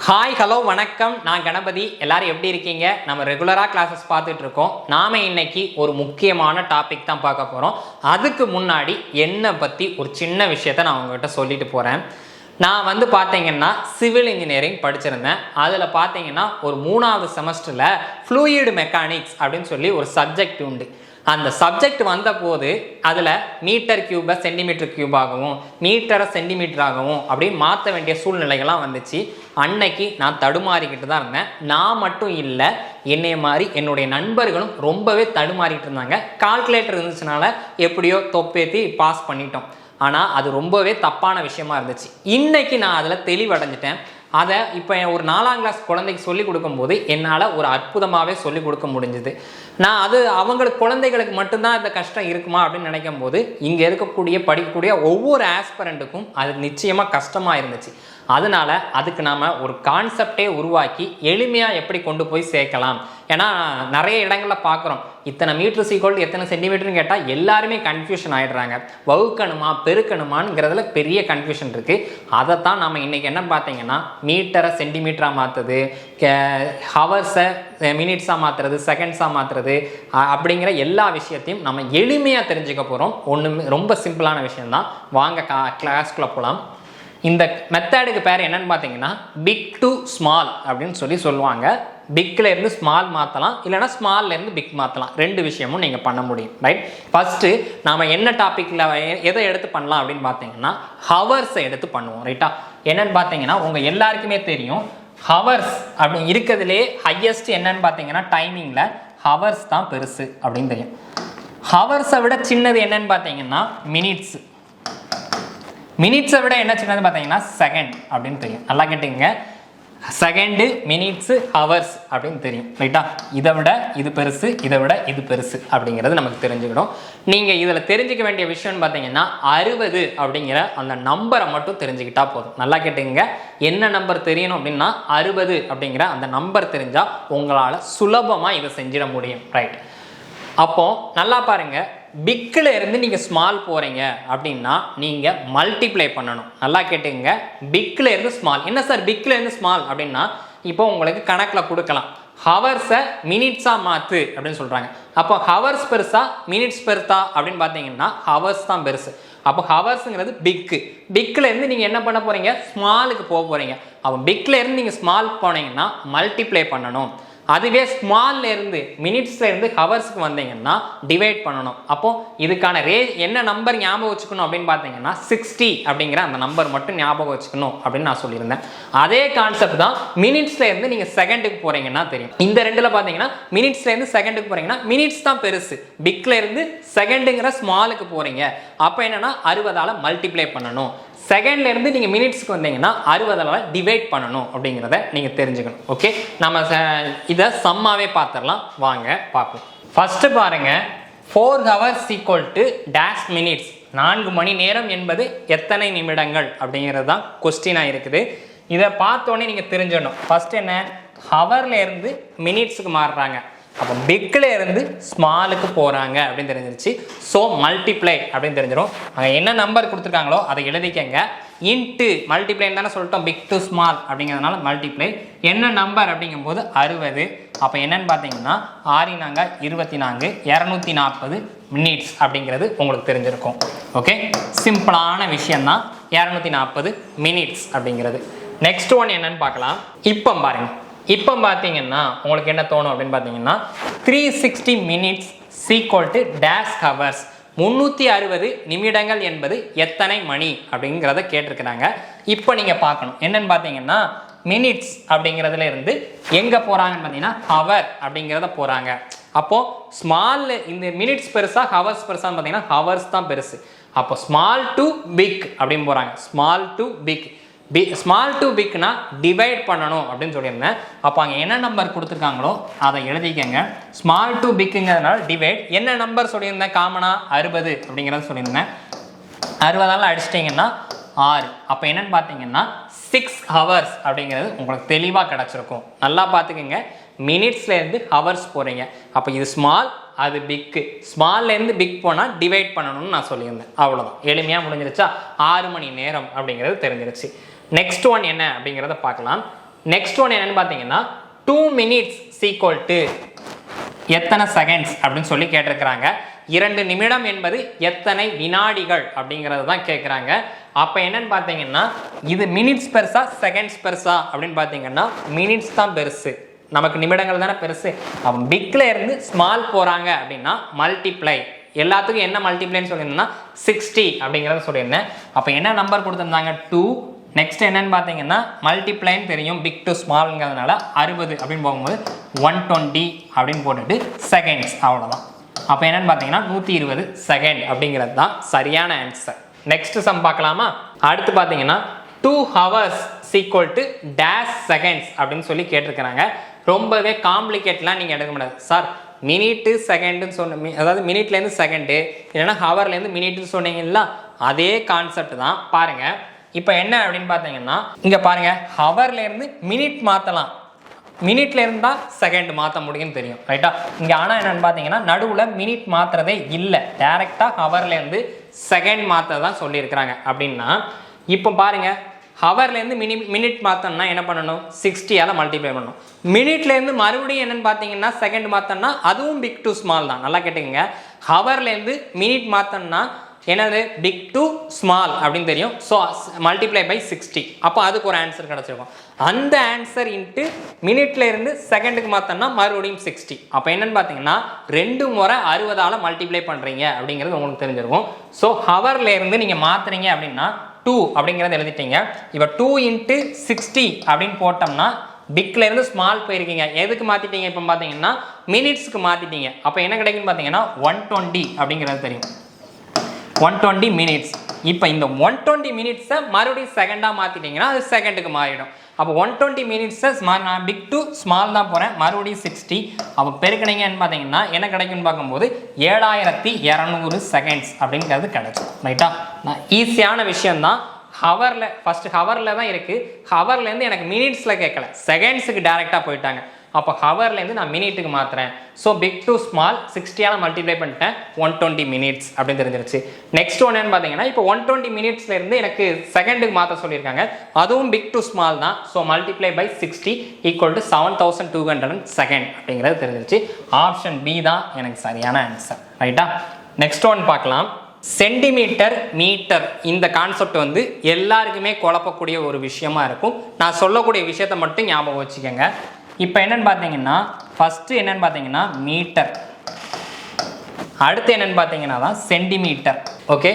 Hi hello வணக்கம், நான் கணபதி. எல்லாரும் எப்படி இருக்கீங்க? நம்ம ரெகுலராக கிளாஸஸ் பார்த்துட்டு இருக்கோம். நாம் இன்னைக்கு ஒரு முக்கியமான டாபிக் தான் பார்க்க போகிறோம். அதுக்கு முன்னாடி என்னை பற்றி ஒரு சின்ன விஷயத்த நான் உங்கள்கிட்ட சொல்லிட்டு போகிறேன். நான் பார்த்தீங்கன்னா சிவில் இன்ஜினியரிங் படிச்சிருந்தேன். அதில் பார்த்தீங்கன்னா ஒரு 3வது செமஸ்டரில் ஃப்ளூயிட் மெக்கானிக்ஸ் அப்படின்னு சொல்லி ஒரு சப்ஜெக்ட் உண்டு. அந்த சப்ஜெக்ட் வந்தபோது அதில் மீட்டர் கியூபை சென்டிமீட்டர் கியூபாகவும் மீட்டரை சென்டிமீட்டராகவும் அப்படின்னு மாற்ற வேண்டிய சூழ்நிலைகள்லாம் வந்துச்சு. அன்னைக்கு நான் தடுமாறிக்கிட்டு தான் இருந்தேன். நான் மட்டும் இல்லை, என்னைய மாதிரி என்னுடைய நண்பர்களும் ரொம்பவே தடுமாறிக்கிட்டு இருந்தாங்க. கால்குலேட்டர் இருந்துச்சுனால எப்படியோ தொப்பேற்றி பாஸ் பண்ணிட்டோம். ஆனால் அது ரொம்பவே தப்பான விஷயமா இருந்துச்சு. இன்னைக்கு நான் அதில் தெளிவடைஞ்சிட்டேன். அதை இப்போ ஒரு 4ஆம் கிளாஸ் குழந்தைக்கு சொல்லிக் கொடுக்கும்போது என்னால் ஒரு அற்புதமாகவே சொல்லிக் கொடுக்க முடிஞ்சுது. நான் அது அவங்களுக்கு குழந்தைகளுக்கு மட்டும்தான் இந்த கஷ்டம் இருக்குமா அப்படின்னு நினைக்கும் போது இங்கே படிக்கக்கூடிய ஒவ்வொரு ஆஸ்பரண்ட்டுக்கும் அது நிச்சயமாக கஷ்டமாக இருந்துச்சு. அதனால அதுக்கு நாம் ஒரு கான்செப்டே உருவாக்கி எளிமையாக எப்படி கொண்டு போய் சேர்க்கலாம். ஏன்னா நிறைய இடங்களில் பார்க்குறோம், இத்தனை மீட்டர் ஈக்குவல் எத்தனை சென்டிமீட்டர்னு கேட்டால் எல்லாருமே கன்ஃபியூஷன் ஆகிடுறாங்க. வகுக்கணுமா பெருக்கணுமாங்கிறதுல பெரிய கன்ஃபியூஷன் இருக்குது. அதைத்தான் நம்ம இன்றைக்கி என்ன பார்த்தீங்கன்னா மீட்டரை சென்டிமீட்டராக மாற்றுறது, ஹவர்ஸை மினிட்ஸாக மாற்றுறது, செகண்ட்ஸாக மாற்றுறது அப்படிங்கிற எல்லா விஷயத்தையும் நம்ம எளிமையாக தெரிஞ்சுக்க போகிறோம். ரொம்ப சிம்பிளான விஷயம்தான். வாங்க கிளாஸ்குள்ளே போகலாம். இந்த மெத்தடுக்கு பேர் என்னன்னு பார்த்தீங்கன்னா பிக் டு ஸ்மால் அப்படின்னு சொல்லுவாங்க. பிக்கில் இருந்து ஸ்மால் மாற்றலாம், இல்லைனா ஸ்மால்லேருந்து பிக் மாற்றலாம். ரெண்டு விஷயமும் நீங்கள் பண்ண முடியும், ரைட்? ஃபஸ்ட்டு நாம் என்ன டாப்பிக்கில் எதை எடுத்து பண்ணலாம் அப்படின்னு பார்த்தீங்கன்னா ஹவர்ஸை எடுத்து பண்ணுவோம், ரைட்டா? என்னன்னு பார்த்தீங்கன்னா உங்கள் எல்லாருக்குமே தெரியும், ஹவர்ஸ் அப்படி இருக்கிறதுலே ஹையஸ்ட் என்னன்னு பார்த்தீங்கன்னா டைமிங்கில் ஹவர்ஸ் தான் பெருசு அப்படின்னு தெரியும். ஹவர்ஸை விட சின்னது என்னன்னு பார்த்தீங்கன்னா மினிட்ஸ். மினிட்ஸை விட என்ன சின்னது பார்த்தீங்கன்னா செகண்ட் அப்படின்னு தெரியும். நல்லா கேட்டுங்க, செகண்டு, மினிட்ஸு, ஹவர்ஸ் அப்படின்னு தெரியும், ரைட்டா? இதை விட இது பெருசு, இதை விட இது பெருசு அப்படிங்கிறது நமக்கு தெரிஞ்சுக்கணும். நீங்கள் இதில் தெரிஞ்சிக்க வேண்டிய விஷயம்னு பார்த்தீங்கன்னா 60 அப்படிங்கிற அந்த நம்பரை மட்டும் தெரிஞ்சுக்கிட்டா போதும். நல்லா கேட்டுங்க, என்ன நம்பர் தெரியணும் அப்படின்னா 60 அப்படிங்கிற அந்த நம்பர் தெரிஞ்சால் உங்களால் சுலபமாக இதை செஞ்சிட முடியும், ரைட்? அப்போ நல்லா பாருங்க, பிக்கில் இருந்து நீங்கள் ஸ்மால் போகிறீங்க அப்படின்னா நீங்கள் மல்டிப்ளை பண்ணணும். நல்லா கேட்டுங்க, பிக்கில் இருந்து ஸ்மால். என்ன சார் பிக்கில் இருந்து ஸ்மால் அப்படின்னா இப்போ உங்களுக்கு கணக்கில் கொடுக்கலாம், ஹவர்ஸை மினிட்ஸாக மாற்று அப்படின்னு சொல்கிறாங்க. அப்போ ஹவர்ஸ் பெருசா மினிட்ஸ் பெருசா அப்படின்னு பார்த்தீங்கன்னா ஹவர்ஸ் தான் பெருசு. அப்போ ஹவர்ஸுங்கிறது பிக்கில் இருந்து நீங்கள் என்ன பண்ண போகிறீங்க, ஸ்மாலுக்கு போக போகிறீங்க. அப்போ பிக்கில் இருந்து நீங்கள் ஸ்மால் போனீங்கன்னா மல்டிப்ளை பண்ணணும். அதுவே ஸ்மால்ல இருந்து மினிட்ஸ்ல இருந்து ஹவர்ஸ்க்கு வந்தீங்கன்னா டிவைட் பண்ணணும். அப்போ இதுக்கான என்ன நம்பர் ஞாபகம் வச்சுக்கணும் அப்படின்னு பார்த்தீங்கன்னா 60 அப்படிங்கிற அந்த நம்பர் மட்டும் ஞாபகம் வச்சுக்கணும் அப்படின்னு நான் சொல்லியிருந்தேன். அதே கான்செப்ட் தான் மினிட்ஸ்ல இருந்து நீங்க செகண்டுக்கு போறீங்கன்னா தெரியும். இந்த ரெண்டுல பார்த்தீங்கன்னா மினிட்ஸ்ல இருந்து செகண்டுக்கு போறீங்கன்னா மினிட்ஸ் தான் பெருசு, பிக்ல இருந்து செகண்டுங்கிற ஸ்மாலுக்கு போறீங்க. அப்போ என்னன்னா 60ஆல மல்டிப்ளை பண்ணணும். செகண்ட்ல இருந்து நீங்க மினிட்ஸ்க்கு வந்தீங்கன்னா 60ஆல டிவைட் பண்ணணும் அப்படிங்கிறத நீங்க தெரிஞ்சுக்கணும். ஓகே, நம்ம இதை சம்மாவே பார்த்துடலாம். வாங்க பார்ப்போம். ஃபர்ஸ்ட் பாருங்க, 4 hours equal to dash minutes. 4 மணி நேரம் என்பது எத்தனை நிமிடங்கள் அப்படிங்கிறது தான் கொஸ்டினாக இருக்குது. இதை பார்த்தோன்னே நீங்கள் தெரிஞ்சிடணும். ஃபர்ஸ்ட் என்ன, ஹவர்ல இருந்து மினிட்ஸுக்கு மாறுறாங்க. அப்போ பிக்கில் இருந்து ஸ்மாலுக்கு போகிறாங்க அப்படின்னு தெரிஞ்சிருச்சு. ஸோ மல்டிப்ளை அப்படின்னு தெரிஞ்சிடும். அங்கே என்ன நம்பர் கொடுத்துருக்காங்களோ அதை எழுதிக்கங்க. இன்ட்டு மல்டிப்ளைன்னு தானே சொல்லிட்டோம், பிக் டு ஸ்மால் அப்படிங்கிறதுனால மல்டிப்ளை. என்ன நம்பர் அப்படிங்கும்போது 60. அப்போ என்னன்னு பார்த்தீங்கன்னா 6 24 240 மினிட்ஸ் அப்படிங்கிறது உங்களுக்கு தெரிஞ்சிருக்கும். ஓகே, சிம்பிளான விஷயம்தான் 240 மினிட்ஸ் அப்படிங்கிறது. நெக்ஸ்ட் ஒன் என்னன்னு பார்க்கலாம். இப்போ பாருங்க, இப்போ பார்த்தீங்கன்னா உங்களுக்கு என்ன தோணும் அப்படின்னு பார்த்தீங்கன்னா 360 minutes equal to dash hours. 360 நிமிடங்கள் என்பது எத்தனை மணி அப்படிங்கிறத கேட்டிருக்கிறாங்க. இப்போ நீங்கள் பார்க்கணும் என்னன்னு பார்த்தீங்கன்னா மினிட்ஸ் அப்படிங்கிறதுல இருந்து எங்கே போகிறாங்கன்னு பார்த்தீங்கன்னா ஹவர் அப்படிங்கிறத போகிறாங்க. அப்போது ஸ்மால் இந்த மினிட்ஸ் பெருசா ஹவர்ஸ் பெருசான்னு பார்த்தீங்கன்னா ஹவர்ஸ் தான் பெருசு. அப்போ ஸ்மால் டு பிக் அப்படின்னு போகிறாங்க. Small to big, small to பிக்னா டிவைட் பண்ணணும் அப்படின்னு சொல்லியிருந்தேன். அப்போ அங்கே என்ன நம்பர் கொடுத்துருக்காங்களோ அதை எழுதிக்கங்க. ஸ்மால் டு பிக்குங்கிறதுனால டிவைட். என்ன நம்பர் சொல்லியிருந்தேன் காமனாக 60 அப்படிங்கிறத சொல்லியிருந்தேன். 60ஆல் அடிச்சிட்டிங்கன்னா 6. அப்போ என்னன்னு பார்த்தீங்கன்னா 6 hours அப்படிங்கிறது உங்களுக்கு தெளிவாக கிடச்சிருக்கும். நல்லா பார்த்துக்கோங்க, மினிட்ஸ்லேருந்து ஹவர்ஸ் போகிறீங்க. அப்போ இது ஸ்மால், அது பிக்கு. ஸ்மால்லேருந்து பிக் போனால் டிவைட் பண்ணணும்னு நான் சொல்லியிருந்தேன். அவ்வளோதான், எளிமையாக முடிஞ்சிருச்சா? 6 மணி நேரம் அப்படிங்கிறது தெரிஞ்சிருச்சு. நெக்ஸ்ட் ஒன் என்ன அப்படிங்கிறத பார்க்கலாம். நெக்ஸ்ட் ஒன் என்னன்னு பார்த்தீங்கன்னா 2 minutes equal to எத்தனை செகண்ட்ஸ் அப்படின்னு சொல்லி கேட்டிருக்கிறாங்க. 2 நிமிடம் என்பது எத்தனை வினாடிகள் அப்படிங்கிறது தான் கேட்குறாங்க. அப்போ என்னன்னு பார்த்தீங்கன்னா இது மினிட்ஸ் பெருசா செகண்ட்ஸ் பெருசா அப்படின்னு பார்த்தீங்கன்னா மினிட்ஸ் தான் பெருசு, நமக்கு நிமிடங்கள் தானே பெருசு. அப்போ பிக்ல இருந்து ஸ்மால் போகிறாங்க அப்படின்னா மல்டிப்ளை, எல்லாத்துக்கும் என்ன மல்டிப்ளைன்னு சொல்லியிருந்தேன்னா 60 அப்படிங்கிறத சொல்லியிருந்தேன். அப்போ என்ன நம்பர் கொடுத்துருந்தாங்க 2. நெக்ஸ்ட் என்னன்னு பார்த்தீங்கன்னா மல்டிப்ளைன்னு தெரியும், பிக் டு ஸ்மால்ங்கிறதுனால 60 அப்படின்னு போகும்போது 120 அப்படின்னு போட்டுட்டு செகண்ட்ஸ், அவ்வளோதான். அப்போ என்னன்னு பார்த்தீங்கன்னா 120 செகண்ட் அப்படிங்கிறது தான் சரியான ஆன்சர். நெக்ஸ்ட் சம் பார்க்கலாமா? அடுத்து பார்த்தீங்கன்னா 2 hours equal to dash seconds அப்படின்னு சொல்லி கேட்டிருக்கிறாங்க. ரொம்பவே காம்ப்ளிகேட்லாம் நீங்கள் எடுக்க முடியாது சார். மினிட்டு செகண்டுன்னு சொன்ன, அதாவது மினிட்லேருந்து செகண்டு இல்லைன்னா ஹவர்லேருந்து மினிட்னு சொன்னீங்களா, அதே கான்செப்ட் தான். பாருங்கள் இப்போ என்ன அப்படின்னு பார்த்தீங்கன்னா இங்கே பாருங்கள், ஹவர்லேருந்து மினிட் மாற்றலாம், மினிட்ல இருந்தா செகண்ட் மாற்ற முடியும்னு தெரியும் ரைட்டா. இங்கே ஆனால் என்னென்னு பார்த்தீங்கன்னா நடுவில் மினிட் மாற்றுறதே இல்லை, டைரெக்டாக ஹவர்லேருந்து செகண்ட் மாற்றதான் சொல்லியிருக்கிறாங்க. அப்படின்னா இப்போ பாருங்கள், ஹவர்லேருந்து மினிட் மாற்றணும்னா என்ன பண்ணணும், 60ஆல் மல்டிப்ளை பண்ணணும். மினிட்லேருந்து மறுபடியும் என்னென்னு பார்த்தீங்கன்னா செகண்ட் மாற்றணும்னா அதுவும் பிக் டு ஸ்மால் தான். நல்லா கேட்டுக்கங்க, ஹவர்லேருந்து மினிட் மாற்றணும்னா என்னது பிக் டு ஸ்மால் அப்படின்னு தெரியும். ஸோ மல்டிப்ளை பை 60, அப்போ அதுக்கு ஒரு ஆன்சர் கிடச்சிருக்கும். அந்த ஆன்சர் இன்ட்டு மினிட்ல இருந்து செகண்டுக்கு மாற்றோம்னா மறுபடியும் 60. அப்போ என்னன்னு பார்த்தீங்கன்னா 2 முறை 60ஆல் மல்டிப்ளை பண்ணுறீங்க அப்படிங்கிறது உங்களுக்கு தெரிஞ்சிருக்கும். ஸோ ஹவர்ல இருந்து நீங்கள் மாற்றுறீங்க அப்படின்னா 2 அப்படிங்கிறது எழுதிட்டீங்க. இப்போ 2 × 60 அப்படின்னு போட்டோம்னா பிக்ல இருந்து ஸ்மால் போயிருக்கீங்க, எதுக்கு மாற்றிட்டீங்க இப்போ பார்த்தீங்கன்னா மினிட்ஸ்க்கு மாற்றிட்டீங்க. அப்போ என்ன கிடைக்குன்னு பார்த்தீங்கன்னா 120 அப்படிங்கிறது தெரியும், 120 minutes. இப்போ இந்த 120 minutes மறுபடியும் செகண்டாக மாற்றிட்டீங்கன்னா அது செகண்டுக்கு மாறிடும். அப்போ 120 minutes நான் பிக் டு ஸ்மால் தான் போகிறேன், மறுபடியும் 60. அப்போ பெருக்கினீங்கன்னு பார்த்தீங்கன்னா என்ன கிடைக்குன்னு பார்க்கும்போது 7200 செகண்ட்ஸ் அப்படிங்கிறது கிடைக்கும் ரைட்டா. நான் ஈஸியான விஷயம்தான். ஹவரில் ஃபஸ்ட்டு ஹவரில் தான் இருக்குது, ஹவர்லேருந்து எனக்கு மினிட்ஸில் கேட்கல, செகண்ட்ஸுக்கு டேரெக்டாக போயிட்டாங்க. அப்போ ஹவர்லேருந்து நான் மினிட்டுக்கு மாற்றுறேன். ஸோ பிக் டு ஸ்மால் 60ஆல் மல்டிப்ளை பண்ணிட்டேன், 120 minutes அப்படின்னு தெரிஞ்சிருச்சு. நெக்ஸ்ட் ஒன்று என்ன பார்த்தீங்கன்னா இப்போ 120 minutesலேருந்து எனக்கு செகண்டுக்கு மாற்ற சொல்லியிருக்காங்க, அதுவும் பிக் டு ஸ்மால் தான். ஸோ மல்டிப்ளை பை 60 = 7200 செகண்ட் அப்படிங்கிறது தெரிஞ்சிருச்சு. ஆப்ஷன் பி தான் எனக்கு சரியான ஆன்சர் ரைட்டா. நெக்ஸ்ட் ஒன் பார்க்கலாம். சென்டிமீட்டர் மீட்டர் இந்த கான்செப்ட் வந்து எல்லாருக்குமே குழப்பக்கூடிய ஒரு விஷயமா இருக்கும். நான் சொல்லக்கூடிய விஷயத்தை மட்டும் ஞாபகம் வச்சுக்கோங்க. இப்போ என்னன்னு பார்த்தீங்கன்னா ஃபஸ்ட்டு என்னன்னு பார்த்தீங்கன்னா மீட்டர், அடுத்து என்னன்னு பார்த்தீங்கன்னா தான் சென்டிமீட்டர். ஓகே,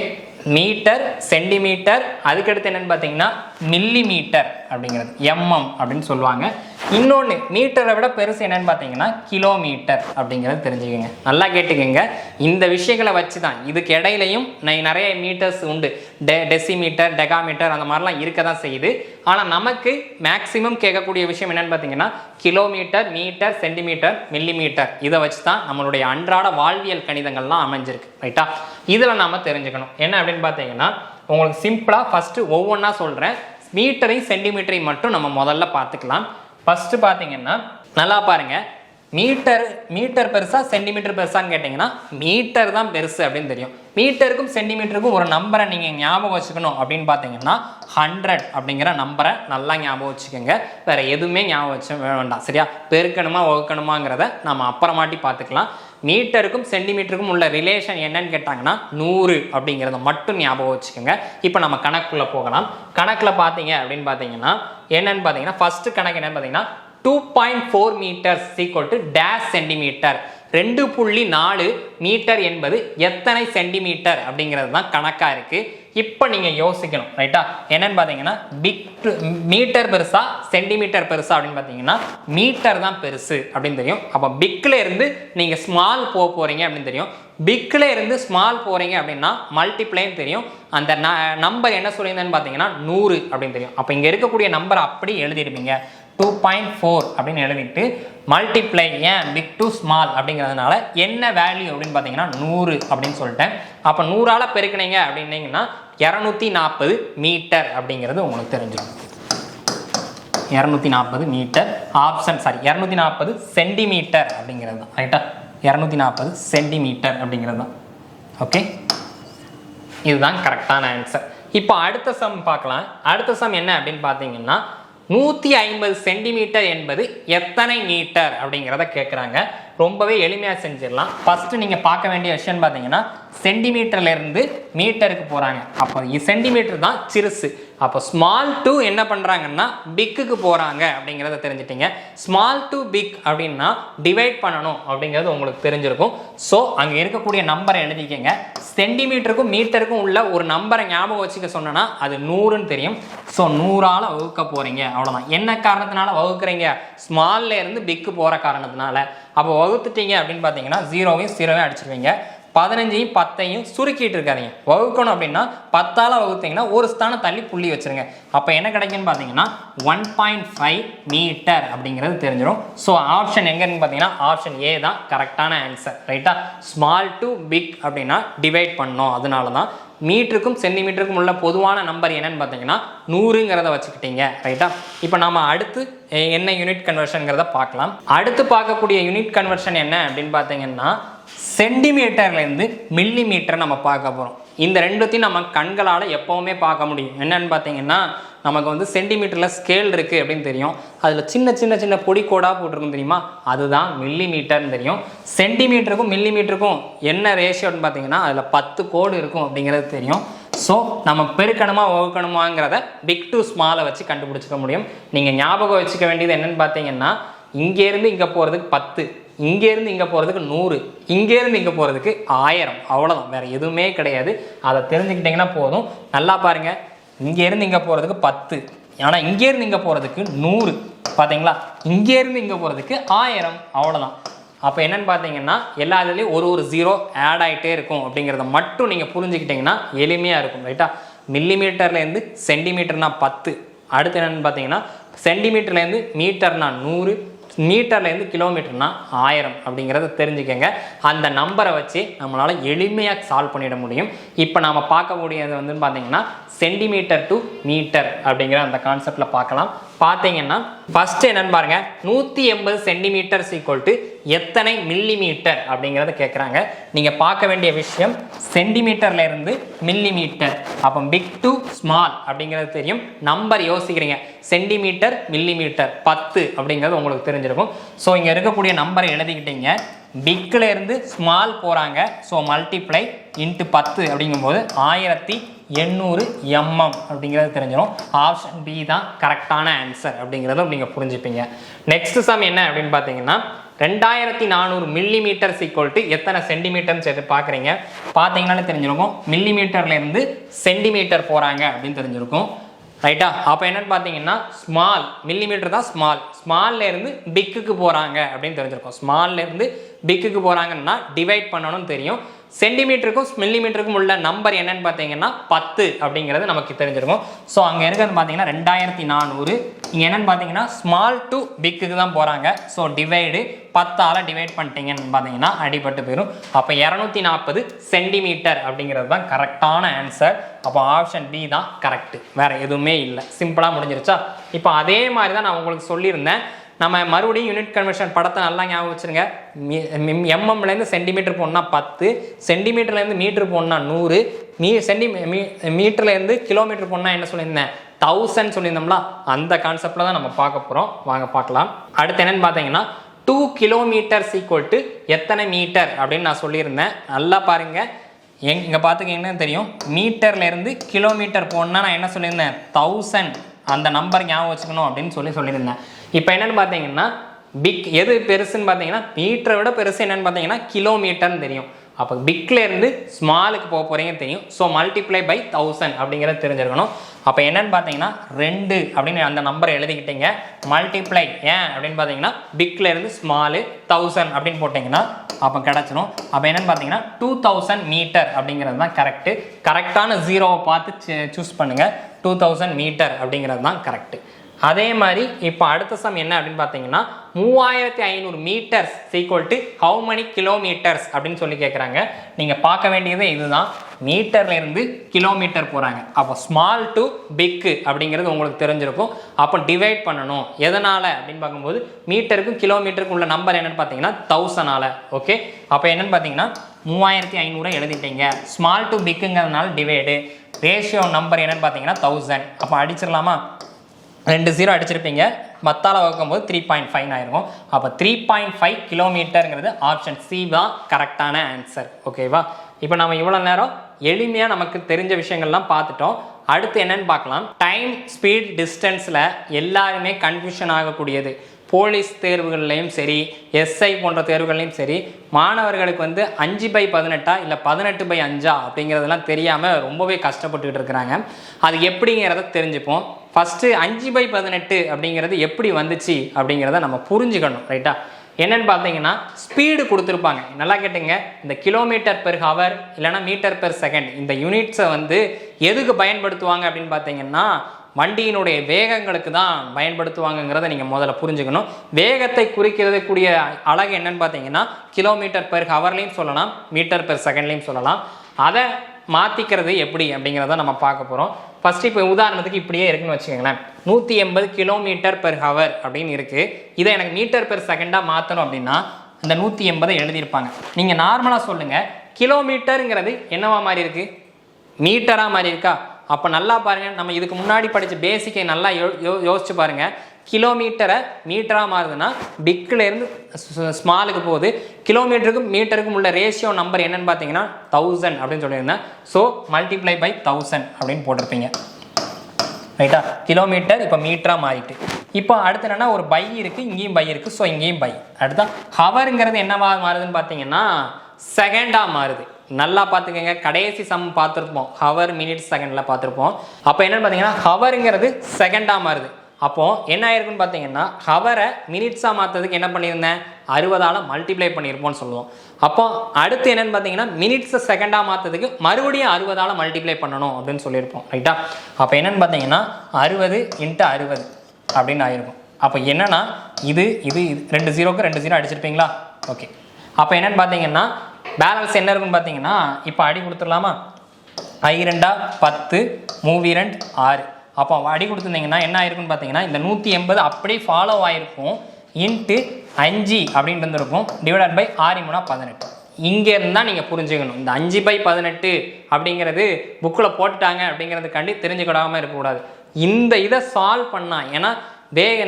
மீட்டர் சென்டிமீட்டர், அதுக்கடுத்து என்னன்னு பார்த்தீங்கன்னா மில்லிமீட்டர் அப்படிங்கிறது எம்எம் அப்படின்னு சொல்லுவாங்க. இன்னொன்று மீட்டரை விட பெருசு என்னன்னு பார்த்தீங்கன்னா கிலோமீட்டர் அப்படிங்கிறது தெரிஞ்சுக்கோங்க. நல்லா கேட்டுக்கோங்க, இந்த விஷயங்களை வச்சு தான் இதுக்கு இடையிலையும் நிறைய மீட்டர்ஸ் உண்டு, டெசிமீட்டர் டெகாமீட்டர் அந்த மாதிரிலாம் இருக்க தான் செய்யுது. ஆனால் நமக்கு மேக்ஸிமம் கேட்கக்கூடிய விஷயம் என்னன்னு பார்த்தீங்கன்னா கிலோமீட்டர், மீட்டர், சென்டிமீட்டர், மில்லிமீட்டர், இதை வச்சு தான் நம்மளுடைய அன்றாட வாழ்வியல் கணிதங்கள்லாம் அமைஞ்சிருக்கு ரைட்டா. இதில் நாம் தெரிஞ்சுக்கணும் என்ன அப்படின்னு பார்த்தீங்கன்னா உங்களுக்கு சிம்பிளாக ஃபஸ்ட்டு ஒவ்வொன்றா சொல்கிறேன். மீட்டரையும் சென்டிமீட்டரையும் மட்டும் நம்ம முதல்ல பார்த்துக்கலாம். ஃபஸ்ட்டு பார்த்தீங்கன்னா நல்லா பாருங்கள், மீட்டர் பெருசா சென்டிமீட்டர் பெருசான்னு கேட்டிங்கன்னா மீட்டர் தான் பெருசு அப்படின்னு தெரியும். மீட்டருக்கும் சென்டிமீட்டருக்கும் ஒரு நம்பரை நீங்கள் ஞாபகம் வச்சுக்கணும் அப்படின்னு பார்த்தீங்கன்னா 100 அப்படிங்கிற நம்பரை நல்லா ஞாபகம் வச்சுக்கோங்க. வேறு எதுவுமே ஞாபகம் வச்சு வேண்டாம் சரியா. பெருக்கணுமா வகுக்கணுமாங்கிறத நம்ம அப்புறமாட்டி பார்த்துக்கலாம். மீட்டருக்கும் சென்டிமீட்டருக்கும் உள்ள ரிலேஷன் என்னன்னு கேட்டாங்கன்னா 100 அப்படிங்கிறத மட்டும் ஞாபகம் வச்சுக்கோங்க. இப்போ நம்ம கணக்குள்ளே போகலாம். கணக்கில் பார்த்தீங்க அப்படின்னு பார்த்தீங்கன்னா என்னன்னு பார்த்தீங்கன்னா ஃபஸ்ட்டு கணக்கு என்னன்னு பார்த்தீங்கன்னா 2.4 meters equal to dash centimeter. 2.4 metre என்பது எத்தனை சென்டிமீட்டர் அப்படிங்கிறது தான் கணக்காக இருக்குது. இப்போ நீங்கள் யோசிக்கணும் ரைட்டா. என்னன்னு பார்த்தீங்கன்னா மீட்டர் பெருசா சென்டிமீட்டர் பெருசா அப்படின்னு பார்த்தீங்கன்னா மீட்டர் தான் பெருசு அப்படின்னு தெரியும். அப்போ பிக்ல இருந்து நீங்கள் ஸ்மால் போக போகிறீங்க அப்படின்னு தெரியும். பிக்ல இருந்து ஸ்மால் போகிறீங்க அப்படின்னா மல்டிப்ளைன்னு தெரியும். அந்த நம்பர் என்ன சொல்லியிருந்தேன்னு பார்த்தீங்கன்னா 100 அப்படின்னு தெரியும். அப்போ இங்கே இருக்கக்கூடிய நம்பர் அப்படி எழுதிருப்பீங்க 2.4 அப்படின்னு எழுதிட்டு மல்டிப்ளை, ஏன் பிக் டு ஸ்மால் அப்படிங்கிறதுனால என்ன வேல்யூ அப்படின்னு பார்த்தீங்கன்னா 100 அப்படின்னு சொல்லிட்டேன். அப்போ 100ஆல் பெருக்கினீங்க அப்படின்னீங்கன்னா 240 மீட்டர் அப்படிங்கிறது உங்களுக்கு தெரிஞ்சிடும். 240 மீட்டர் ஆப்ஷன், சாரி 240 சென்டிமீட்டர் அப்படிங்கிறது தான் ரைட்டா. 240 சென்டிமீட்டர் அப்படிங்கிறது தான். ஓகே, இதுதான் கரெக்டான ஆன்சர். இப்போ அடுத்த சம் பார்க்கலாம். அடுத்த சம் என்ன அப்படின்னு பார்த்தீங்கன்னா 150 சென்டிமீட்டர் என்பது எத்தனை மீட்டர் அப்படிங்கிறத கேட்குறாங்க. ரொம்பவே எளிமையாக செஞ்சிடலாம். ஃபஸ்ட்டு நீங்கள் பார்க்க வேண்டிய விஷயம் பார்த்தீங்கன்னா சென்டிமீட்டர்லேருந்து மீட்டருக்கு போகிறாங்க. அப்போ சென்டிமீட்டர் தான் சிறுசு. அப்போ ஸ்மால் டு என்ன பண்ணுறாங்கன்னா பிக்குக்கு போகிறாங்க அப்படிங்கிறத தெரிஞ்சுட்டீங்க. ஸ்மால் டு பிக் அப்படின்னா டிவைட் பண்ணணும் அப்படிங்கிறது உங்களுக்கு தெரிஞ்சிருக்கும். ஸோ அங்கே இருக்கக்கூடிய நம்பரை எழுதிக்கங்க. சென்டிமீட்டருக்கும் மீட்டருக்கும் உள்ள ஒரு நம்பரை ஞாபகம் வச்சுக்க சொன்னோன்னா அது 100ன்னு தெரியும். ஸோ 100ஆல் வகுக்க போகிறீங்க, அவ்வளோதான். என்ன காரணத்தினால வகுக்கிறீங்க? ஸ்மால்ல இருந்து பிக்கு போகிற காரணத்தினால. அப்போ வகுத்துட்டீங்க அப்படின்னு பார்த்தீங்கன்னா 0வையும் 0வையும் அடிச்சிருவீங்க. 15ஐயும் 10ஐயும் சுருக்கிட்டு இருக்காதீங்க. வகுக்கணும் அப்படின்னா 10ஆல் வகுத்தீங்கன்னா ஒரு ஸ்தானம் தள்ளி புள்ளி வச்சுருங்க. அப்போ என்ன கிடைக்குன்னு பார்த்தீங்கன்னா 1.5 மீட்டர் அப்படிங்கிறது தெரிஞ்சிடும். ஸோ ஆப்ஷன் எங்கன்னு பார்த்தீங்கன்னா ஆப்ஷன் ஏ தான் கரெக்டான ஆன்சர். ரைட்டா? ஸ்மால் டு பிக் அப்படின்னா டிவைட் பண்ணோம், அதனால தான். மீட்டருக்கும் சென்டிமீட்டருக்கும் உள்ள பொதுவான நம்பர் என்னன்னு பார்த்தீங்கன்னா 100ங்கிறத வச்சுக்கிட்டீங்க. ரைட்டா? இப்போ நம்ம அடுத்து என்ன யூனிட் கன்வர்ஷன்ங்கிறத பார்க்கலாம். அடுத்து பார்க்கக்கூடிய யூனிட் கன்வர்ஷன் என்ன அப்படின்னு பார்த்தீங்கன்னா சென்டிமீட்டர்லேருந்து மில்லி மீட்டர் நம்ம பார்க்க போகிறோம். இந்த ரெண்டுத்தையும் நம்ம கண்களால் எப்போவுமே பார்க்க முடியும். என்னன்னு பார்த்தீங்கன்னா நமக்கு வந்து சென்டிமீட்டரில் ஸ்கேல் இருக்குது அப்படின்னு தெரியும். அதில் சின்ன சின்ன சின்ன பொடி கோடாக போட்டிருக்கும் தெரியுமா, அதுதான் மில்லி மீட்டர்னு தெரியும். சென்டிமீட்டருக்கும் மில்லி மீட்டருக்கும் என்ன ரேஷியோன்னு பார்த்தீங்கன்னா அதில் 10 கோடு இருக்கும் அப்படிங்கிறது தெரியும். ஸோ நம்ம பெருக்கணுமா வகுக்கணுமாங்கிறத பிக் டு ஸ்மாலை வச்சு கண்டுபிடிச்சிக்க முடியும். நீங்கள் ஞாபகம் வச்சுக்க வேண்டியது என்னென்னு பார்த்தீங்கன்னா இங்கேருந்து இங்கே போகிறதுக்கு 10, இங்கேருந்து இங்கே போகிறதுக்கு 100, இங்கேருந்து இங்கே போகிறதுக்கு 1000, அவ்வளோதான். வேறு எதுவுமே கிடையாது. அதை தெரிஞ்சுக்கிட்டிங்கன்னா போதும். நல்லா பாருங்கள், இங்கேருந்து இங்கே போகிறதுக்கு 10, ஆனால் இங்கேருந்து இங்கே போகிறதுக்கு 100, பார்த்தீங்களா? இங்கேருந்து இங்கே போகிறதுக்கு 1000, அவ்வளோதான். அப்போ என்னென்னு பார்த்தீங்கன்னா எல்லா இதுலேயும் ஒரு 0 ஆட் ஆகிட்டே இருக்கும் அப்படிங்கிறத மட்டும் நீங்கள் புரிஞ்சுக்கிட்டிங்கன்னா எளிமையாக இருக்கும். ரைட்டா? மில்லிமீட்டர்லேருந்து சென்டிமீட்டர்னா 10, அடுத்து என்னென்னு பார்த்தீங்கன்னா சென்டிமீட்டர்லேருந்து மீட்டர்னா 100, மீட்டர்லேருந்து கிலோமீட்டர்னா 1000 அப்படிங்கிறத தெரிஞ்சுக்கங்க. அந்த நம்பரை வச்சு நம்மளால் எளிமையாக சால்வ் பண்ணிட முடியும். இப்போ நாம் பார்க்கக்கூடியது வந்து பார்த்தீங்கன்னா சென்டிமீட்டர் டு மீட்டர் அப்படிங்கிற அந்த கான்செப்டில் பார்க்கலாம். பார்த்தீங்கன்னா ஃபஸ்ட்டு என்னன்னு பாருங்க, 180 சென்டிமீட்டர் ஈக்குவல் டு எத்தனை மில்லி மீட்டர் அப்படிங்கிறத கேட்குறாங்க. நீங்கள் பார்க்க வேண்டிய விஷயம் சென்டிமீட்டர்ல இருந்து மில்லி மீட்டர். அப்போ பிக் டு ஸ்மால் அப்படிங்கிறது தெரியும். நம்பர் யோசிக்கிறீங்க, சென்டிமீட்டர் மில்லி மீட்டர் 10 அப்படிங்கிறது உங்களுக்கு தெரிஞ்சிருக்கும். ஸோ இங்கே இருக்கக்கூடிய நம்பரை எழுதிக்கிட்டீங்க. பிக்கில் இருந்து ஸ்மால் போகிறாங்க. ஸோ மல்டிப்ளை இன்ட்டு 10 அப்படிங்கும்போது 1800 mm அப்படிங்கிறது தெரிஞ்சிடும். ஆப்ஷன் பி தான் கரெக்டான ஆன்சர் அப்படிங்கிறத நீங்கள் புரிஞ்சுப்பீங்க. நெக்ஸ்ட் சம் என்ன அப்படின்னு பார்த்தீங்கன்னா 2400 மில்லி மீட்டர் ஈக்குவல் டு எத்தனை சென்டிமீட்டர்னு சொல்லி பார்க்குறீங்க. பார்த்தீங்கன்னாலே தெரிஞ்சிருக்கும் மில்லிமீட்டர்லேருந்து சென்டிமீட்டர் போகிறாங்க அப்படின்னு தெரிஞ்சிருக்கும். ரைட்டா? அப்போ என்னன்னு பார்த்தீங்கன்னா ஸ்மால், மில்லிமீட்டர் தான் ஸ்மால், ஸ்மால்லேருந்து பிக்குக்கு போகிறாங்க அப்படின்னு தெரிஞ்சிருக்கும். ஸ்மால்லேருந்து பிக்குக்கு போகிறாங்கன்னா டிவைட் பண்ணணும்னு தெரியும். சென்டிமீட்டருக்கும் மில்லிமீட்டருக்கும் உள்ள நம்பர் என்னன்னு பார்த்தீங்கன்னா 10 அப்படிங்கிறது நமக்கு தெரிஞ்சிருக்கும். ஸோ அங்கே இருக்கிறது பார்த்தீங்கன்னா 2400. இங்கே என்னன்னு பார்த்தீங்கன்னா ஸ்மால் டு பிக்குக்கு தான் போகிறாங்க. ஸோ டிவைடு 10ஆல் டிவைட் பண்ணிட்டீங்கன்னு பார்த்தீங்கன்னா அடிபட்டு போயிடும். அப்போ 240 சென்டிமீட்டர் அப்படிங்கிறது தான் கரெக்டான ஆன்சர். அப்போ ஆப்ஷன் பி தான் கரெக்டு, வேறு எதுவுமே இல்லை. சிம்பிளாக முடிஞ்சிருச்சா? இப்போ அதே மாதிரி தான் நான் உங்களுக்கு சொல்லியிருந்தேன். நம்ம மறுபடியும் யூனிட் கன்வர்ஷன் படத்தை நல்லா ஞாபகம் வச்சுருங்க. எம்எம்லேருந்து சென்டிமீட்டர் போனால் 10, சென்டிமீட்டர்லேருந்து மீட்டர் போனால் 100, மீட்டர்லேருந்து கிலோமீட்டர் போனால் என்ன சொல்லியிருந்தேன் 1000 சொல்லியிருந்தோம்ல, அந்த கான்செப்டில் தான் நம்ம பார்க்க போகிறோம். வாங்க பார்க்கலாம். அடுத்து என்னென்னு பார்த்தீங்கன்னா 2 கிலோமீட்டர் ஈக்குவல் டு எத்தனை மீட்டர் அப்படின்னு நான் சொல்லியிருந்தேன். நல்லா பாருங்கள், இங்கே பார்த்துக்கிங்கன்னா தெரியும். மீட்டர்லேருந்து கிலோமீட்டர் போனால் நான் என்ன சொல்லியிருந்தேன் 1000, அந்த நம்பர் ஞாபகம் வச்சுக்கணும் அப்படின்னு சொல்லியிருந்தேன். இப்போ என்னென்னு பார்த்தீங்கன்னா பிக் எது பெருசுன்னு பார்த்தீங்கன்னா மீட்டரை விட பெருசு என்னென்னு பார்த்தீங்கன்னா கிலோமீட்டர்னு தெரியும். அப்போ பிக்லேருந்து ஸ்மாலுக்கு போக போகிறீங்க தெரியும். ஸோ மல்டிப்ளை பை 1000 அப்படிங்கிறது தெரிஞ்சிருக்கணும். அப்போ என்னென்னு பார்த்தீங்கன்னா 2 அப்படின்னு அந்த நம்பரை எழுதிக்கிட்டீங்க. மல்டிப்ளை ஏன் அப்படின்னு பார்த்தீங்கன்னா பிக்லேருந்து ஸ்மாலு 1000 அப்படின்னு போட்டிங்கன்னா அப்போ கிடச்சிடும். அப்போ என்னென்னு பார்த்தீங்கன்னா 2000 மீட்டர் அப்படிங்கிறது தான் கரெக்டு. கரெக்டான 0வை பார்த்து சூஸ் பண்ணுங்கள். 2000 மீட்டர் அப்படிங்கிறது தான் கரெக்டு. அதே மாதிரி இப்போ அடுத்த சம் என்ன அப்படின்னு பார்த்தீங்கன்னா 3500 metres equal to how many kilometres அப்படின்னு சொல்லி கேட்குறாங்க. நீங்கள் பார்க்க வேண்டியது இதுதான். மீட்டர்லேருந்து கிலோமீட்டர் போகிறாங்க. அப்போ ஸ்மால் டு பிக்கு அப்படிங்கிறது உங்களுக்கு தெரிஞ்சிருக்கும். அப்போ டிவைட் பண்ணணும். எதனால் அப்படின்னு பார்க்கும்போது மீட்டருக்கும் கிலோமீட்டருக்கும் உள்ள நம்பர் என்னென்னு பார்த்தீங்கன்னா 1000ஆல். ஓகே, அப்போ என்னென்னு பார்த்தீங்கன்னா 3500 எழுதிட்டீங்க. ஸ்மால் டு பிக்குங்கிறதுனால டிவைடு. ரேஷியோ நம்பர் என்னென்னு பார்த்தீங்கன்னா 1000. அப்போ அடிச்சிடலாமா? 2 0 அடிச்சிருப்பீங்க, மத்தால வகுக்கும்போது 3.5 ஆயிருக்கும். அப்போ 3.5 கிலோமீட்டருங்கிறது ஆப்ஷன் சி தான் கரெக்டான ஆன்சர். ஓகேவா? இப்போ நம்ம இவ்வளோ நேரம் எளிமையாக நமக்கு தெரிஞ்ச விஷயங்கள்லாம் பார்த்துட்டோம். அடுத்து என்னன்னு பார்க்கலாம். டைம், ஸ்பீட், டிஸ்டன்ஸில் எல்லாருமே கன்ஃபியூஷன் ஆகக்கூடியது. போலீஸ் தேர்வுகள்லையும் சரி, எஸ்ஐ போன்ற தேர்வுகள்லையும் சரி, மாணவர்களுக்கு 5/18 இல்லை 18/5 அப்படிங்கிறதெல்லாம் தெரியாமல் ரொம்பவே கஷ்டப்பட்டுக்கிட்டு இருக்கிறாங்க. அது எப்படிங்கிறத தெரிஞ்சுப்போம். ஃபஸ்ட்டு 5/18 அப்படிங்கிறது எப்படி வந்துச்சு அப்படிங்கிறத நம்ம புரிஞ்சுக்கணும். ரைட்டா? என்னன்னு பார்த்தீங்கன்னா, ஸ்பீடு கொடுத்துருப்பாங்க. நல்லா கேட்டுங்க, இந்த கிலோமீட்டர் பெர் ஹவர் இல்லைனா மீட்டர் பெர் செகண்ட் இந்த யூனிட்ஸை எதுக்கு பயன்படுத்துவாங்க அப்படின்னு பார்த்தீங்கன்னா, வண்டியினுடைய வேகங்களுக்கு தான் பயன்படுத்துவாங்கங்கிறத நீங்கள் முதல்ல புரிஞ்சுக்கணும். வேகத்தை குறிக்கிறதுக்கூடிய அழகு என்னன்னு பார்த்தீங்கன்னா, கிலோமீட்டர் பெர் ஹவர்லையும் சொல்லலாம், மீட்டர் பெர் செகண்ட்லையும் சொல்லலாம். அதை மாற்றிக்கிறது எப்படி அப்படிங்கிறத நம்ம பார்க்க போகிறோம். ஃபஸ்ட்டு இப்போ உதாரணத்துக்கு இப்படியே இருக்குன்னு வச்சுக்கோங்களேன். 180 கிலோமீட்டர் பெர் ஹவர் அப்படின்னு இருக்குது. இதை எனக்கு மீட்டர் பெர் செகண்டாக மாற்றணும் அப்படின்னா இந்த 180 எழுதியிருப்பாங்க. நீங்கள் நார்மலாக சொல்லுங்கள், கிலோமீட்டருங்கிறது என்னவா மாதிரி இருக்குது? மீட்டராக மாதிரி இருக்கா? அப்போ நல்லா பாருங்கள், நம்ம இதுக்கு முன்னாடி படித்த பேசிக்கை நல்லா யோசிச்சு பாருங்கள். கிலோமீட்டரை மீட்டராக மாறுதுன்னா பிக்லேருந்து ஸ்மாலுக்கு போகுது. கிலோமீட்டருக்கும் மீட்டருக்கும் உள்ள ரேஷியோ நம்பர் என்னன்னு பார்த்தீங்கன்னா 1000 அப்படின்னு சொல்லியிருந்தேன். ஸோ மல்டிப்ளை பை 1000 அப்படின்னு போட்டிருப்பீங்க. ரைட்டா? கிலோமீட்டர் இப்போ மீட்டராக மாறிட்டு. இப்போ அடுத்து என்னன்னா, ஒரு பை இருக்குது, இங்கேயும் பை இருக்குது. ஸோ இங்கேயும் பை. அடுத்தா ஹவருங்கிறது என்னவா மாறுதுன்னு பார்த்தீங்கன்னா செகண்டாக மாறுது. நல்லா பார்த்துக்கங்க, கடைசி சம் பார்த்துருப்போம், ஹவர் மினிட்ஸ் செகண்டில் பார்த்துருப்போம். அப்போ என்னன்னு பார்த்தீங்கன்னா, ஹவருங்கிறது செகண்டாக மாறுது. அப்போது என்ன ஆயிருக்குன்னு பார்த்தீங்கன்னா, ஹவரை மினிட்ஸாக மாற்றுறதுக்கு என்ன பண்ணியிருந்தேன், 60ஆல் மல்டிப்ளை பண்ணியிருப்போம்னு சொல்லுவோம். அப்போ அடுத்து என்னென்னு பார்த்தீங்கன்னா, மினிட்ஸை செகண்டாக மாற்றுறதுக்கு மறுபடியும் 60ஆல் மல்டிப்ளை பண்ணணும் அப்படின்னு சொல்லியிருப்போம். ரைட்டா? அப்போ என்னென்னு பார்த்தீங்கன்னா 60 × 60 அப்படின்னு ஆயிருக்கும். அப்போ என்னென்னா இது 2 0க்கு 2 0 அடிச்சிருப்பீங்களா? ஓகே. அப்போ என்னென்னு பார்த்தீங்கன்னா பேலன்ஸ் என்ன இருக்குன்னு பார்த்தீங்கன்னா, இப்போ அடி கொடுத்துடலாமா? 5 2 10, 3 2 6. அப்போ அடி கொடுத்துருந்தீங்கன்னா என்ன ஆயிருக்குன்னு பார்த்தீங்கன்னா, இந்த 180 அப்படியே ஃபாலோ ஆகிருக்கும். இன்ட்டு 5 அப்படின்னு இருந்திருக்கும், டிவைடட் பை 6 3 18. இங்கே இருந்தால் நீங்கள் புரிஞ்சுக்கணும், இந்த 5/18 அப்படிங்கிறது புக்கில் போட்டுட்டாங்க அப்படிங்கிறதுக்காண்டி தெரிஞ்சுக்கிடாமல் இருக்கக்கூடாது. இந்த இதை சால்வ் பண்ணால், ஏன்னா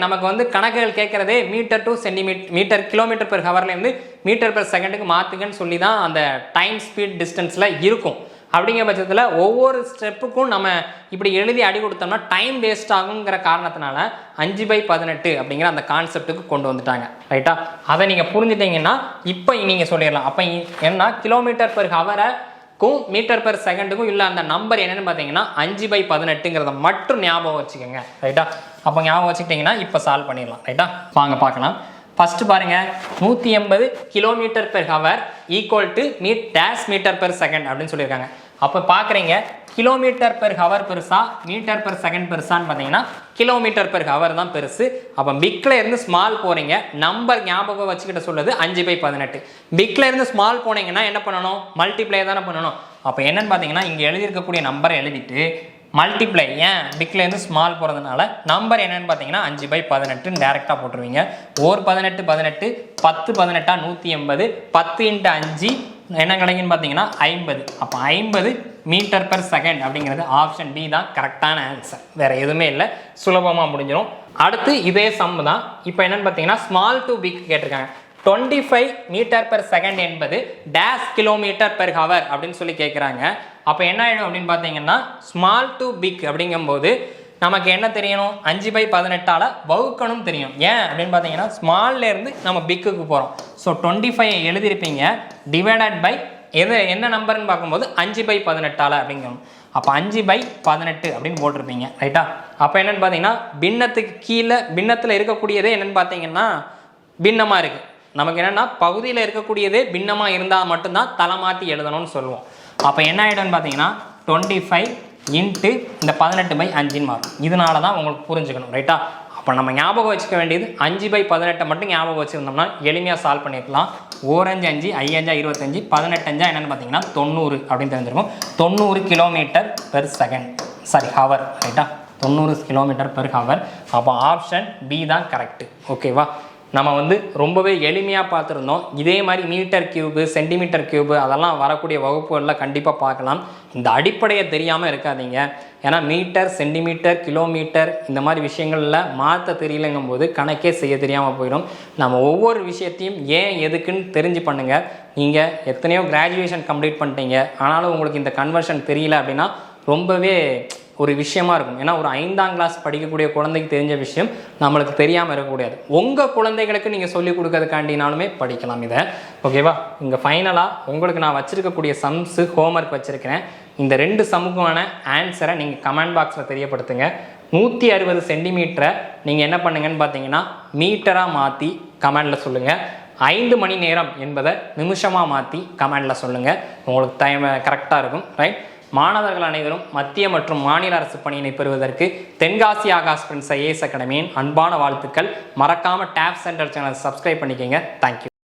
நமக்கு கணக்குகள் கேட்குறதே metre to metre kilometre per ஹவர்லேருந்து மீட்டர் பெர் செகண்டுக்கு மாற்றுங்கன்னு சொல்லி தான் அந்த டைம், ஸ்பீட், டிஸ்டன்ஸில் இருக்கும். அப்படிங்கிற பட்சத்தில் ஒவ்வொரு ஸ்டெப்புக்கும் நம்ம இப்படி எழுதி அடி கொடுத்தோம்னா டைம் வேஸ்ட் ஆகுங்கிற காரணத்தினால 5/18 அப்படிங்கிற அந்த கான்செப்டுக்கு கொண்டு வந்துட்டாங்க. ரைட்டா? அதை நீங்கள் புரிஞ்சுட்டீங்கன்னா இப்போ நீங்கள் சொல்லிடலாம். அப்போ என்ன, கிலோமீட்டர் பெர் ஹவருக்கும் மீட்டர் பெர் செகண்டுக்கும் இல்லை அந்த நம்பர் என்னென்னு பார்த்தீங்கன்னா 5/18ங்கிறத மட்டும் ஞாபகம் வச்சுக்கோங்க. ரைட்டா? அப்போ ஞாபகம் வச்சுக்கிட்டிங்கன்னா இப்போ சால்வ் பண்ணிடலாம். ரைட்டா? வாங்க பார்க்கலாம். ஃபஸ்ட்டு பாருங்கள், 180 kilometre per hour equal to metre per second அப்படின்னு சொல்லியிருக்காங்க. அப்போ பார்க்குறீங்க, கிலோமீட்டர் பெர் ஹவர் பெருசா மீட்டர் பெர் செகண்ட் பெருசான்னு பார்த்தீங்கன்னா கிலோமீட்டர் பெர் ஹவர் தான் பெருசு. அப்போ பிக்கில் இருந்து ஸ்மால் போகிறீங்க, நம்பர் ஞாபகம் வச்சுக்கிட்ட சொல்லுது 5/18. பிக்கில் இருந்து ஸ்மால் போனீங்கன்னா என்ன பண்ணணும், மல்டிப்ளை தானே பண்ணணும். அப்போ என்னன்னு பார்த்தீங்கன்னா, இங்கே எழுதியிருக்கக்கூடிய நம்பரை எழுதிட்டு மல்டிப்ளை, ஏன் பிக்லேருந்து ஸ்மால் போகிறதுனால நம்பர் என்னென்னு பார்த்தீங்கன்னா 5/18 டேரெக்டாக போட்டுருவீங்க. 18 18 10 18 180, 10 × 5 என்ன கிடைக்குன்னு பார்த்தீங்கன்னா 50. அப்போ 50 மீட்டர் பெர் செகண்ட் அப்படிங்கிறது ஆப்ஷன் டி தான் கரெக்டான ஆன்சர். வேறு எதுவுமே இல்லை, சுலபமாக முடிஞ்சிடும். அடுத்து இதே சம் தான். இப்போ என்னென்னு பார்த்தீங்கன்னா ஸ்மால் டு பிக் கேட்டிருக்காங்க. 25 மீட்டர் பெர் செகண்ட் என்பது டேஷ் கிலோமீட்டர் பெர் ஹவர் அப்படின்னு சொல்லி கேட்குறாங்க. அப்போ என்ன ஆகிடும் அப்படின்னு பார்த்தீங்கன்னா, ஸ்மால் டு பிக் அப்படிங்கும்போது நமக்கு என்ன தெரியணும், 5/18ஆல் வகுக்கணும் தெரியும். ஏன் அப்படின்னு பார்த்தீங்கன்னா, ஸ்மால்லேருந்து நம்ம பிக்குக்கு போகிறோம். ஸோ 25 எழுதியிருப்பீங்க, டிவைடட் பை என்ன நம்பர்னு பார்க்கும்போது 5/18ஆல் அப்படிங்கணும். அப்போ 5/18 அப்படின்னு போட்டிருப்பீங்க. ரைட்டா? அப்போ என்னென்னு பார்த்தீங்கன்னா, பின்னத்துக்கு கீழே பின்னத்தில் இருக்கக்கூடியதே என்னென்னு பார்த்தீங்கன்னா பின்னமாக இருக்குது. நமக்கு என்னென்னா பகுதியில் இருக்கக்கூடியதே பின்னமாக இருந்தால் மட்டும்தான் தலை மாற்றி எழுதணும்னு சொல்லுவோம். அப்போ என்ன ஆகிடும்னு பார்த்தீங்கன்னா 25 இன்ட்டு இந்த 18/5 மாறும். இதனால தான் உங்களுக்கு புரிஞ்சுக்கணும். ரைட்டா? அப்போ நம்ம ஞாபகம் வச்சுக்க வேண்டியது 5/18 மட்டும் ஞாபகம் வச்சுருந்தோம்னா எளிமையாக சால்வ் பண்ணிக்கலாம். 4 5 5 5 5 25 18 5 என்னென்னு பார்த்தீங்கன்னா 90 அப்படின்னு தெரிஞ்சிருக்கும். 90 kilometre per second, sorry hour. ரைட்டா? 90 கிலோமீட்டர் பெர் ஹவர். அப்போ ஆப்ஷன் பி தான் கரெக்டு. ஓகேவா? நம்ம வந்து ரொம்பவே எளிமையாக பார்த்துருந்தோம். இதே மாதிரி மீட்டர் கியூபு, சென்டிமீட்டர் கியூபு அதெல்லாம் வரக்கூடிய வகுப்புகளில் கண்டிப்பாக பார்க்கலாம். இந்த அடிப்படையை தெரியாமல் இருக்காதீங்க. ஏன்னா மீட்டர், சென்டிமீட்டர், கிலோமீட்டர் இந்த மாதிரி விஷயங்களில் மாற்ற தெரியலைங்கும் போது கணக்கே செய்ய தெரியாமல் போயிடும். நம்ம ஒவ்வொரு விஷயத்தையும் ஏன் எதுக்குன்னு தெரிஞ்சு பண்ணுங்கள். நீங்கள் எத்தனையோ கிராஜுவேஷன் கம்ப்ளீட் பண்ணிட்டீங்க, ஆனாலும் உங்களுக்கு இந்த கன்வர்ஷன் தெரியல அப்படின்னா ரொம்பவே ஒரு விஷயமா இருக்கும். ஏன்னா ஒரு 5ஆம் கிளாஸ் படிக்கக்கூடிய குழந்தைக்கு தெரிஞ்ச விஷயம் நம்மளுக்கு தெரியாமல் இருக்கக்கூடாது. உங்கள் குழந்தைகளுக்கு நீங்கள் சொல்லிக் கொடுக்கறதுக்காண்டினாலுமே படிக்கலாம் இதை. ஓகேவா? இங்கே ஃபைனலாக உங்களுக்கு நான் வச்சுருக்கக்கூடிய சம்ஸு ஹோம்ஒர்க் வச்சுருக்கிறேன். இந்த 2 சம்முக்கான ஆன்சரை நீங்கள் கமெண்ட் பாக்ஸில் தெரியப்படுத்துங்க. 160 சென்டிமீட்டரை நீங்கள் என்ன பண்ணுங்கன்னு பார்த்தீங்கன்னா மீட்டராக மாற்றி கமெண்டில் சொல்லுங்கள். 5 மணி நேரம் என்பதை நிமிஷமாக மாற்றி கமெண்டில் சொல்லுங்கள். உங்களுக்கு டைம் கரெக்டாக இருக்கும். ரைட்? மாணவர்கள் அனைவரும் மத்திய மற்றும் மாநில அரசு பணியினை பெறுவதற்கு தென்காசி ஆகாஷ் ஃப்ரெண்ட்ஸ் ஐஏஎஸ் அகாடமியின் அன்பான வாழ்த்துக்கள். மறக்காமல் டேப் சென்டர் சேனல் சப்ஸ்கிரைப் பண்ணிக்கோங்க. தேங்க்யூ.